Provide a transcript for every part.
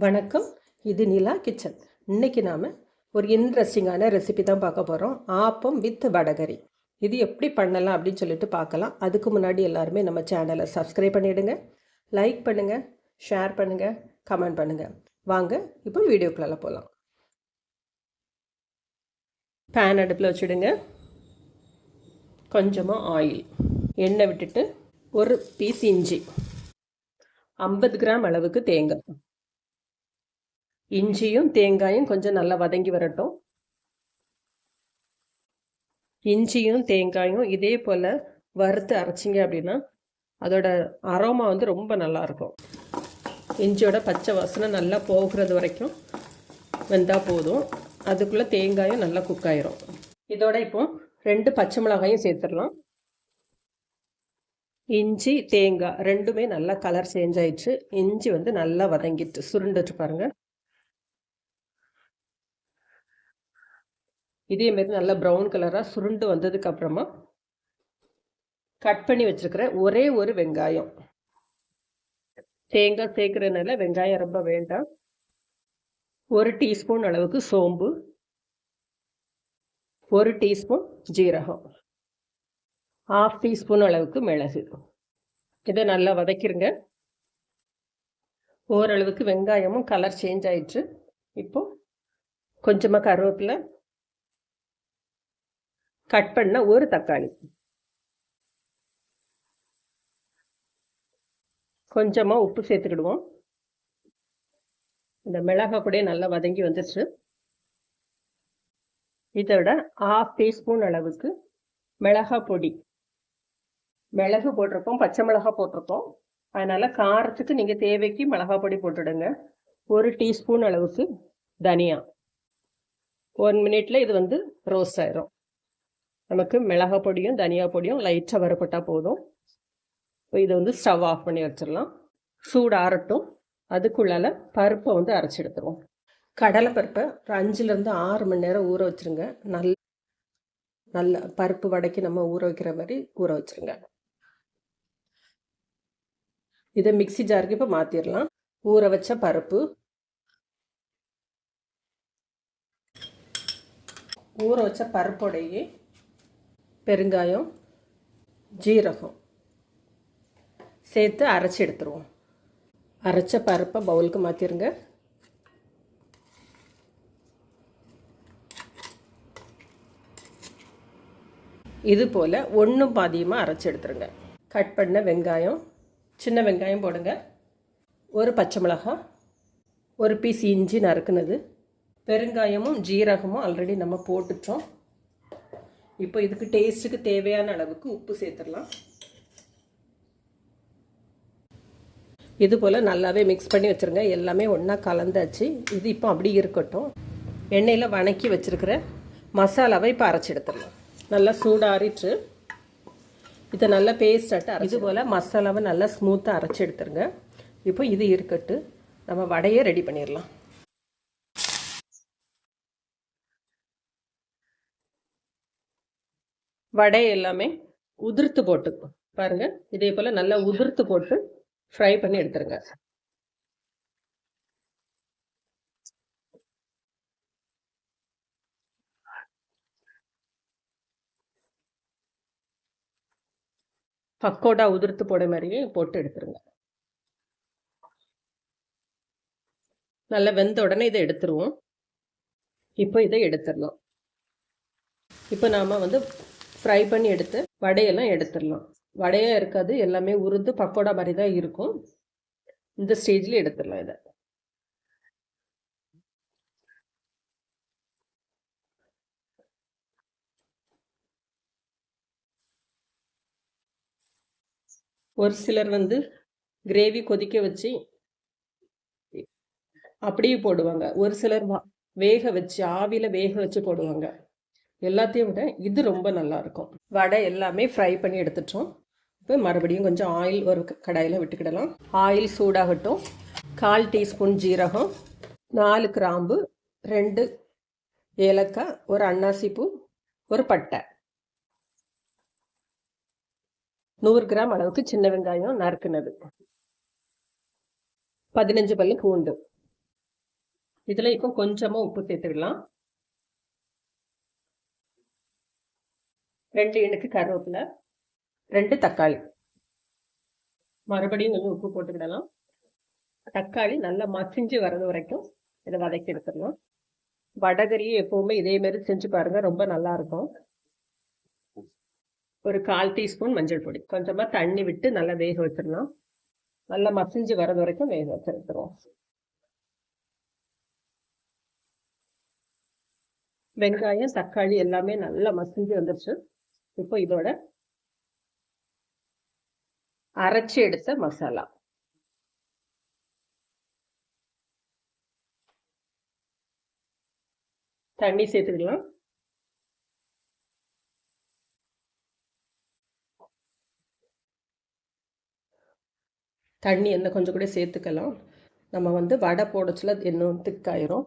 வணக்கம். இது நிலா கிச்சன். இன்னைக்கு நாம் ஒரு இன்ட்ரெஸ்டிங்கான ரெசிபி தான் பார்க்க போகிறோம். ஆப்பம் வித் வடகரி. இது எப்படி பண்ணலாம் அப்படின்னு சொல்லிட்டு பார்க்கலாம். அதுக்கு முன்னாடி எல்லாருமே நம்ம சேனலை சப்ஸ்கிரைப் பண்ணிவிடுங்க, லைக் பண்ணுங்கள், ஷேர் பண்ணுங்கள், கமெண்ட் பண்ணுங்கள். வாங்க இப்போ வீடியோக்குள்ளே போகலாம். பேன் அடுப்பில் வச்சுடுங்க. கொஞ்சமாக ஆயில், எண்ணெய் விட்டுட்டு ஒரு பீஸ் இஞ்சி, 50 கிராம் அளவுக்கு தேங்காய். இஞ்சியும் தேங்காயும் கொஞ்சம் நல்லா வதங்கி வரட்டும். இஞ்சியும் தேங்காயும் இதே போல் வறுத்து அரைச்சிங்க அப்படின்னா அதோட அரோமா வந்து ரொம்ப நல்லாயிருக்கும். இஞ்சியோட பச்சை வாசனை நல்லா போகிறது வரைக்கும் வெந்தால் போதும். அதுக்குள்ளே தேங்காயும் நல்லா குக் ஆயிரும். இதோட இப்போ 2 பச்சை மிளகாயும் சேர்த்துடலாம். இஞ்சி தேங்காய் ரெண்டுமே நல்லா கலர் சேஞ்ச் ஆயிடுச்சு. இஞ்சி வந்து நல்லா வதங்கிட்டு சுருண்டுட்டு பாருங்கள். இதேமாரி நல்லா ப்ரௌன் கலராக சுருண்டு வந்ததுக்கப்புறமா கட் பண்ணி வச்சுருக்கிற ஒரே ஒரு வெங்காயம். தேங்காய் சேர்க்குறதுனால வெங்காயம் ரொம்ப வேண்டாம். 1 டீஸ்பூன் அளவுக்கு சோம்பு, 1 டீஸ்பூன் ஜீரகம், 1/2 டீஸ்பூன் அளவுக்கு மிளகு. இதை நல்லா வதக்கிடுங்க. ஓரளவுக்கு வெங்காயமும் கலர் சேஞ்ச் ஆயிடுச்சு. இப்போது கொஞ்சமாக கருவேப்பிலை, கட் பண்ண ஒரு தக்காளி, கொஞ்சமாக உப்பு சேர்த்துக்கிடுவோம். இந்த மிளகாய் கூட நல்லா வதங்கி வந்துடுச்சு. இதோட 1/2 டீஸ்பூன் அளவுக்கு மிளகாய் பொடி. மிளகு போட்டிருக்கோம், பச்சை மிளகாய் போட்டிருக்கோம். அதனால் காரத்துக்கு நீங்கள் தேவைக்கு மிளகாய் பொடி போட்டுடுங்க. 1 டீஸ்பூன் அளவுக்கு தனியா. 1 மினிட்ல இது வந்து ரோஸ்ட் ஆயிரும். நமக்கு மிளகாய் பொடியும் தனியா பொடியும் லைட்டாக வறுபட்டால் போதும். இதை வந்து ஸ்டவ் ஆஃப் பண்ணி வச்சிடலாம். சூடு ஆறட்டும். அதுக்குள்ளால பருப்பை வந்து அரைச்சி எடுத்துருவோம். கடலை பருப்பை ஒரு 5லேருந்து 6 மணி நேரம் ஊற வச்சுருங்க. நல்ல பருப்பு வடைக்கு நம்ம ஊற வைக்கிற மாதிரி ஊற வச்சுருங்க. இதை மிக்சி ஜாருக்கு இப்போ மாற்றிடலாம். ஊற வச்ச பருப்பு, ஊற வச்ச பருப்போடையே பெருங்காயம், ஜீரகம் சேர்த்து அரைச்சி எடுத்துருவோம். அரைச்ச பருப்பை பவுலுக்கு மாற்றிடுங்க. இது போல் ஒன்றும் பாதியமாக அரைச்சி எடுத்துருங்க. கட் பண்ண வெங்காயம், சின்ன வெங்காயம் போடுங்க. ஒரு பச்சை மிளகாய், ஒரு பீஸ் இஞ்சி நறுக்குனது, பெருங்காயமும் ஜீரகமும் ஆல்ரெடி நம்ம போட்டுட்டோம். இப்போ இதுக்கு டேஸ்ட்டுக்கு தேவையான அளவுக்கு உப்பு சேர்த்துடலாம். இது போல் நல்லாவே மிக்ஸ் பண்ணி வச்சுருங்க. எல்லாமே ஒன்றா கலந்தாச்சு. இது இப்போ அப்படி இருக்கட்டும். எண்ணெயில் வணக்கி வச்சுருக்கிற மசாலாவை இப்போ அரைச்சி எடுத்துடலாம். நல்லா சூடாறிட்டு இதை நல்லா பேஸ்டாட்டு இது போல் மசாலாவை நல்லா ஸ்மூத்தாக அரைச்சி எடுத்துருங்க. இப்போ இது இருக்கட்டு, நம்ம வடையை ரெடி பண்ணிடலாம். வடை எல்லாமே உதிர்த்து போட்டு பாருங்க. இதே போல் நல்லா உதிர்த்து போட்டு ஃப்ரை பண்ணி எடுத்துருங்க. பக்கோடா உதிர்த்து போட மாதிரியே போட்டு எடுத்துருங்க. நல்லா வெந்த உடனே இதை எடுத்துருவோம். இப்போ இதை எடுத்துடலாம். இப்போ நாம் வந்து ஃப்ரை பண்ணி எடுத்து வடையெல்லாம் எடுத்துடலாம். வடையாக இருக்காது, எல்லாமே உருது பக்கோடா மாதிரி தான் இருக்கும். இந்த ஸ்டேஜில் எடுத்துடலாம். இதை ஒரு சிலர் வந்து கிரேவி கொதிக்க வச்சு அப்படியே போடுவாங்க. ஒரு சிலர் வேக வச்சு ஆவியில் வேக வச்சு போடுவாங்க. எல்லாத்தையும் விட இது ரொம்ப நல்லாயிருக்கும். வடை எல்லாமே ஃப்ரை பண்ணி எடுத்துட்டோம். இப்போ மறுபடியும் கொஞ்சம் ஆயில் ஒரு கடாயில் விட்டுக்கிடலாம். ஆயில் சூடாகட்டும். 1/4 டீஸ்பூன் ஜீரகம், 4 கிராம்பு, 2 ஏலக்காய், ஒரு அன்னாசி பூ, ஒரு பட்டை, 100 கிராம் அளவுக்கு சின்ன வெங்காயம் நறுக்குனது, 15 பல்லு பூண்டு, இதில் இப்போ கொஞ்சமாக உப்பு சேர்த்துக்கலாம். 2 இனுக்கு கருவேப்பிலை, 2 தக்காளி. மறுபடியும் கொஞ்சம் உப்பு போட்டுக்கிடலாம். தக்காளி நல்லா மசிஞ்சு வர்றது வரைக்கும் இதை வதக்கி எடுத்துடலாம். வடகரியை எப்போவுமே இதேமாரி செஞ்சு பாருங்கள், ரொம்ப நல்லாயிருக்கும். ஒரு 1/4 டீஸ்பூன் மஞ்சள் பொடி, கொஞ்சமாக தண்ணி விட்டு நல்லா வேக வச்சிடலாம். நல்லா மசிஞ்சு வர்றது வரைக்கும் வேக வச்சு எடுத்துருவோம். வெங்காயம் தக்காளி எல்லாமே நல்லா மசிஞ்சு வந்துருச்சு. இப்போ இதோட அரைச்சி எடுத்த மசாலா, தண்ணி சேர்த்துக்கலாம். தண்ணி என்ன கொஞ்சம் கூட சேர்த்துக்கலாம். நம்ம வடை போடச்சுல இன்னும் திக்காயிரும்.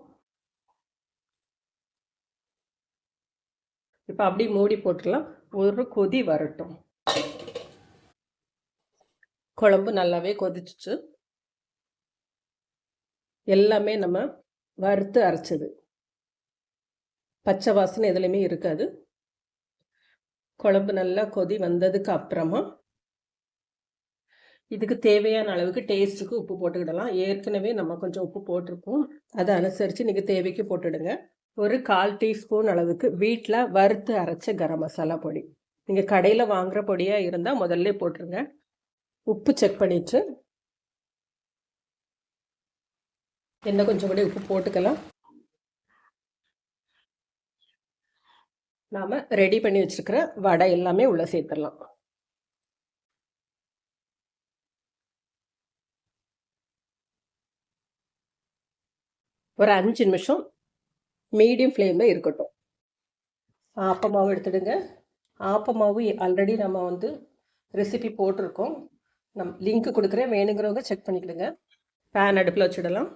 இப்போ அப்படி மூடி போட்டுக்கலாம். ஒரு கொதி வரட்டும். குழம்பு நல்லாவே கொதிச்சிச்சு. எல்லாமே நம்ம வறுத்து அரைச்சது, பச்சை வாசனை எதுலையுமே இருக்காது. குழம்பு நல்லா கொதி வந்ததுக்கு அப்புறமா இதுக்கு தேவையான அளவுக்கு டேஸ்ட்டுக்கு உப்பு போட்டுக்கிடலாம். ஏற்கனவே நம்ம கொஞ்சம் உப்பு போட்டிருப்போம், அதை அனுசரித்து நீங்கள் தேவைக்கு போட்டுடுங்க. ஒரு 1/4 டீஸ்பூன் அளவுக்கு வீட்டில் வறுத்து அரைச்ச கரம் மசாலா பொடி. நீங்கள் கடையில் வாங்குகிற பொடியாக இருந்தால் முதல்ல போட்டுருங்க. உப்பு செக் பண்ணிட்டு என்ன கொஞ்சம் கூட உப்பு போட்டுக்கலாம். நாம் ரெடி பண்ணி வச்சுருக்கிற வடை எல்லாமே உள்ளே சேர்த்துடலாம். ஒரு 5 நிமிஷம் மீடியம் ஃப்ளேமில் இருக்கட்டும். ஆப்பமாவு எடுத்துடுங்க. ஆப்பமாவு ஆல்ரெடி நம்ம ரெசிபி போட்டிருக்கோம். லிங்க் கொடுக்குறேன், வேணுங்கிறவங்க செக் பண்ணிக்கிடுங்க. பேன் அடுப்பில் வச்சுடலாம்.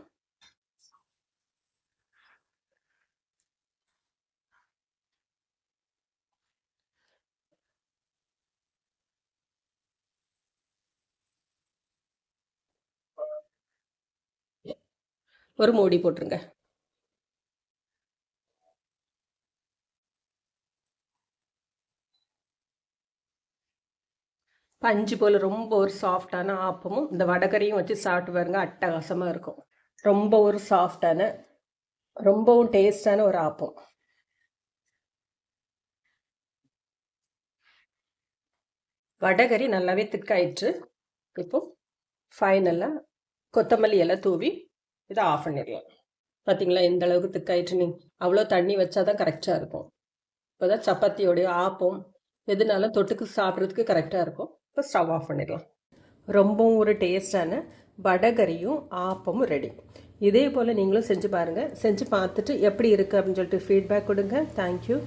ஒரு மூடி போட்டுருங்க. பஞ்சு போல் ரொம்ப ஒரு சாஃப்டான ஆப்பமும் இந்த வடகரியும் வச்சு சாப்பிட்டு பாருங்க, அட்டகாசமாக இருக்கும். ரொம்ப ஒரு சாஃப்டான, ரொம்பவும் டேஸ்டான ஒரு ஆப்பம். வடகரி நல்லாவே திக்காயிடுச்சு. இப்போ ஃபைனலாக கொத்தமல்லி எல்லாம் தூவி இதை ஆஃப் பண்ணிடலாம். பார்த்தீங்களா எந்த அளவுக்கு திக்காயிடுச்சு? நீங்கள் அவ்வளோ தண்ணி வச்சா தான் கரெக்டாக இருக்கும். இப்போ தான் சப்பாத்தியோடைய ஆப்பம் எதுனாலும் தொட்டுக்கு சாப்பிட்றதுக்கு கரெக்டாக இருக்கும். இப்போ ஸ்டவ் ஆஃப் பண்ணிடலாம். ரொம்பவும் ஒரு டேஸ்டான வடகரியும் ஆப்பமும் ரெடி. இதே போல் நீங்களும் செஞ்சு பாருங்கள். செஞ்சு பார்த்துட்டு எப்படி இருக்குது அப்படின்னு சொல்லிட்டு ஃபீட்பேக் கொடுங்க. தேங்க்யூ.